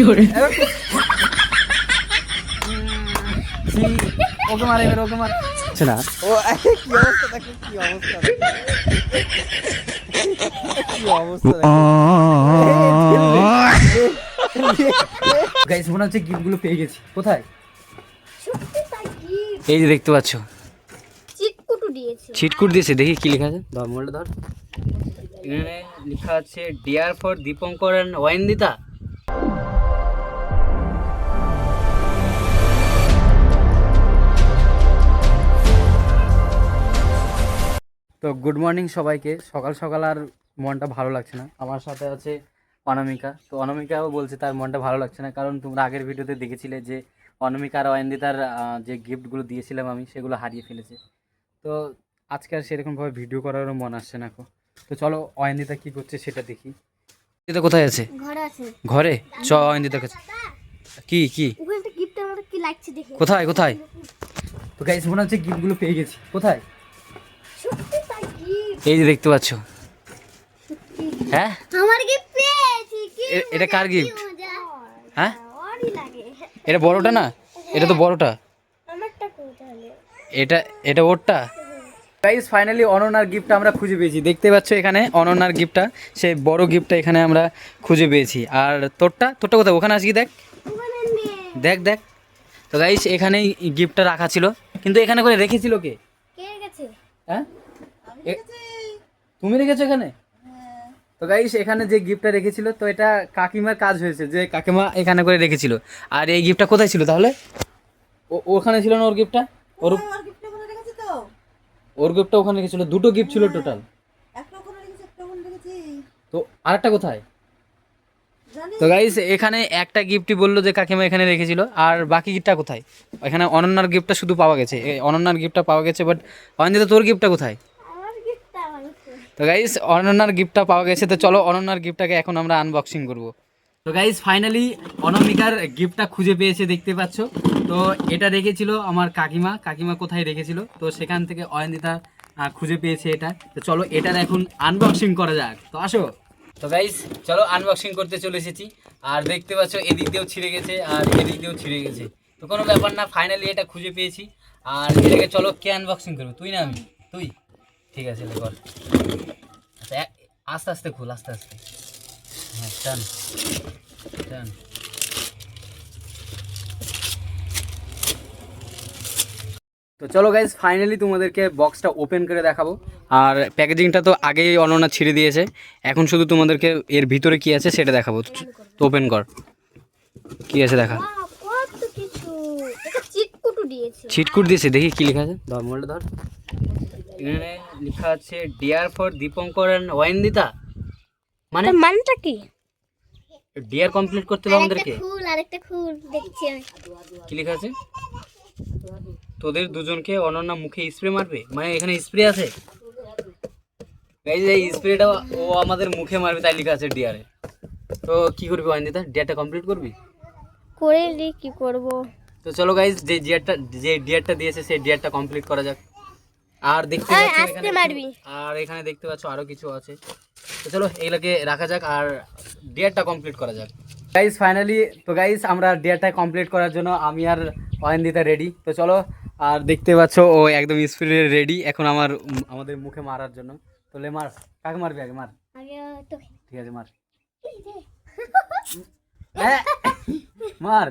করে ওকে মারে এবার ওকে মার না ও কি অবস্থা দেখো কি অবস্থা কি অবস্থা দেখো গাইস মনে হচ্ছে গিফট গুলো পেয়ে গেছি কোথায় এই যে দেখতে পাচ্ছ চিটকুটু দিয়েছে চিটকুট দিয়েছে দেখি কি লেখা আছে ধর মোবাইলটা ধর এখানে লেখা আছে ডিয়ার ফর দীপঙ্কর এন্ড ওয়াইন্দিতা তো গুড মর্নিং সবাইকে সকাল সকাল আর মনটা ভালো লাগছে না আমার সাথে আছে অনামিকা তো অনামিকাও বলছে তার মনটা ভালো লাগছে না কারণ তোমরা আগের ভিডিওতে দেখেছিলে যে অনামিকা আর ওয়াইন্দিতার যে গিফটগুলো দিয়েছিলাম আমি সেগুলো হারিয়ে ফেলেছে তো আজকে আর সেরকমভাবে ভিডিও করারও মন আসছে না এখন তো চলো অয়ন্দিতা কি করছে সেটা দেখি এটা কোথায় আছে ঘরে আছে ঘরে চ অয়ন্দিতার কাছে কি কি ওখানে একটা গিফট আমার কি লাগছে দেখে কোথায় কোথায় তো গাইস মনে হচ্ছে গিফটগুলো পেয়ে গেছি কোথায় সত্যি তাই গিফট এই যে দেখতে পাচ্ছ হ্যাঁ আমার গিফট পেয়েছি কি এটা কার গিফট হ্যাঁ ওরই লাগে এটা বড়টা না এটা তো বড়টা আমারটা কোথায় এটা এটা ওরটা গাইস ফাইনালি অনন্যার গিফটটা আমরা খুঁজে পেয়েছি দেখতে পাচ্ছ এখানে অনন্যার গিফটটা সেই বড় গিফটটা এখানে আমরা খুঁজে পেয়েছি আর তোরটা তোরটা কোথায় ওখানে আসি দেখ ওখানে নেই দেখ দেখ তো গাইস এখানেই গিফটটা রাখা ছিল কিন্তু এখানে করে রেখেছিল কে কে গেছে হ্যাঁ তুমি রেখেছো এখানে তো গাইস এখানে যে গিফটটা রেখেছিল তো এটা কাকিমার কাজ হয়েছে যে কাকিমা এখানে করে রেখেছিল আর এই গিফটটা কোথায় ছিল তাহলে ওখানে ছিল না ওর গিফটটা ওর ওর গিফটটা ওখানে রেখেছিল দুটো গিফট ছিল টোটাল তো আরেকটা কোথায় তো গাইস এখানে একটা গিফটই বললো যে কাকিমা এখানে রেখেছিল আর বাকি গিফটটা কোথায় এখানে অনন্যার গিফটটা শুধু পাওয়া গেছে অনন্যার গিফটটা পাওয়া গেছে বাট অঞ্জিতা তোর গিফটটা কোথায় আমার গিফটটা আমার তো গাইস অনন্যার গিফটটা পাওয়া গেছে তো চলো অনন্যার গিফটটাকে এখন আমরা আনবক্সিং করব তো গাইস ফাইনালি অনামিকার গিফটটা খুঁজে পেয়েছে দেখতে পাচ্ছ তো এটা রেখেছিল আমার কাকিমা কাকিমা কোথায় রেখেছিল তো সেখান থেকে অয়ন্দিতা খুঁজে পেয়েছে এটা তো চলো এটার এখন আনবক্সিং করা যাক তো আসো তো গাইস চলো আনবক্সিং করতে চলে এসেছি আর দেখতে পাচ্ছ এদিক দিয়েও ছিঁড়ে গেছে আর এদিক দিয়েও ছিঁড়ে গেছে তো কোনো ব্যাপার না ফাইনালি এটা খুঁজে পেয়েছি আর এটাকে চলো কে আনবক্সিং করবে তুই না আমি তুই ঠিক আছে কর আচ্ছা আস্তে আস্তে খুল আস্তে আস্তে হ্যাঁ টান টান তো চলো গাইজ ফাইনালি তোমাদেরকে বক্সটা ওপেন করে দেখাবো আর প্যাকেজিংটা তো আগেই অনন্যা ছিঁড়ে দিয়েছে এখন শুধু তোমাদেরকে এর ভিতরে কি আছে সেটা দেখাবো তো ওপেন কর কি আছে দেখা কত কিছু এটা চিটকুটু দিয়েছে ছিটকুট দিয়েছে দেখি কি লেখা আছে ধর মোবাইলটা ধর এখানে লেখা আছে ডিয়ার ফর দীপঙ্কর এন্ড ওয়াইন্দিতা মানে মানটা কি ডিয়ার কমপ্লিট করতে হবে আমাদেরকে আরেকটা ফুল দেখছি আমি কি লেখা আছে তোদের দুজনকে অনন্যা মুখে স্প্রে মারবে মানে এখানে স্প্রে আছে এই স্প্রেটা ও আমাদের মুখে মারবে তাই লেখা আছে ডিয়ারে তো কি করবি ওয়াইন্দিতা ডিয়ারটা কমপ্লিট করবি করে নি কি করব তো চলো গাইজ যে ডিয়ারটা দিয়েছে সেই ডিয়ারটা কমপ্লিট করা যাক আর দেখতে পাচ্ছ এখানে আর এখানে দেখতে পাচ্ছ আরো কিছু আছে তো চলো এগুলোকে রাখা যাক আর ডিয়ারটা কমপ্লিট করা যাক গাইজ ফাইনালি তো গাইজ আমরা ডিয়ারটা কমপ্লিট করার জন্য আমি আর অয়ন্দিতা রেডি তো চলো আর দেখতে পাচ্ছ ও একদম স্পিডে রেডি এখন আমাদের মুখে মারার জন্য তো লে মার কাকে মারবি আগে মার আগে তো ঠিক আছে মার মার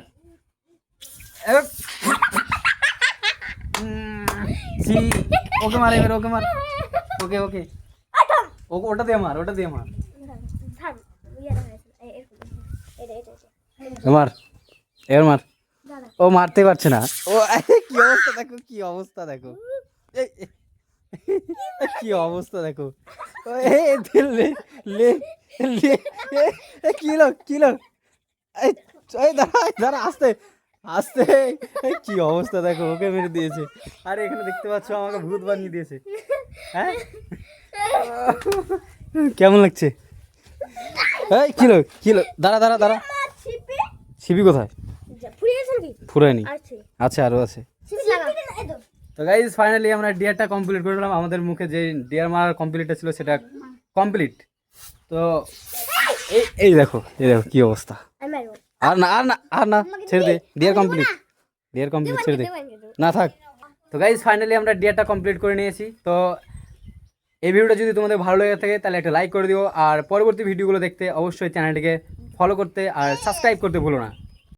ওকে মার এবার ওকে মার ওকে ওকে ওটা দিয়ে মার থাম মার এবার মার ও মারতে পারছে না ও কি অবস্থা দেখো কি অবস্থা দেখো কিলো দাঁড়া আস্তে আস্তে কি অবস্থা দেখো ওকে মেরে দিয়েছে আর এখানে দেখতে পাচ্ছ আমাকে ভূত বানিয়ে দিয়েছে হ্যাঁ কেমন লাগছে এই কিলো দাঁড়া ছিপি কোথায় ফুরায়নি আচ্ছা আরো আছে তো গাইজ ফাইনালি আমরা ডিয়ারটা কমপ্লিট করে দিলাম আমাদের মুখে যে ডিয়ার মারার কমপ্লিটটা ছিল সেটা কমপ্লিট তো এই দেখো কি অবস্থা আর না আর না আর না, ছেড়ে দে, ডিয়ার কমপ্লিট, ডিয়ার কমপ্লিট, ছেড়ে দে, না থাক। তো গাইজ ফাইনালি আমরা ডিয়ারটা কমপ্লিট করে নিয়েছি। তো এই ভিডিওটা যদি তোমাদের ভালো লেগে থাকে তাহলে একটা লাইক করে দিও, আর পরবর্তী ভিডিওগুলো দেখতে অবশ্যই চ্যানেলটিকে ফলো করতে আর সাবস্ক্রাইব করতে ভুলো না।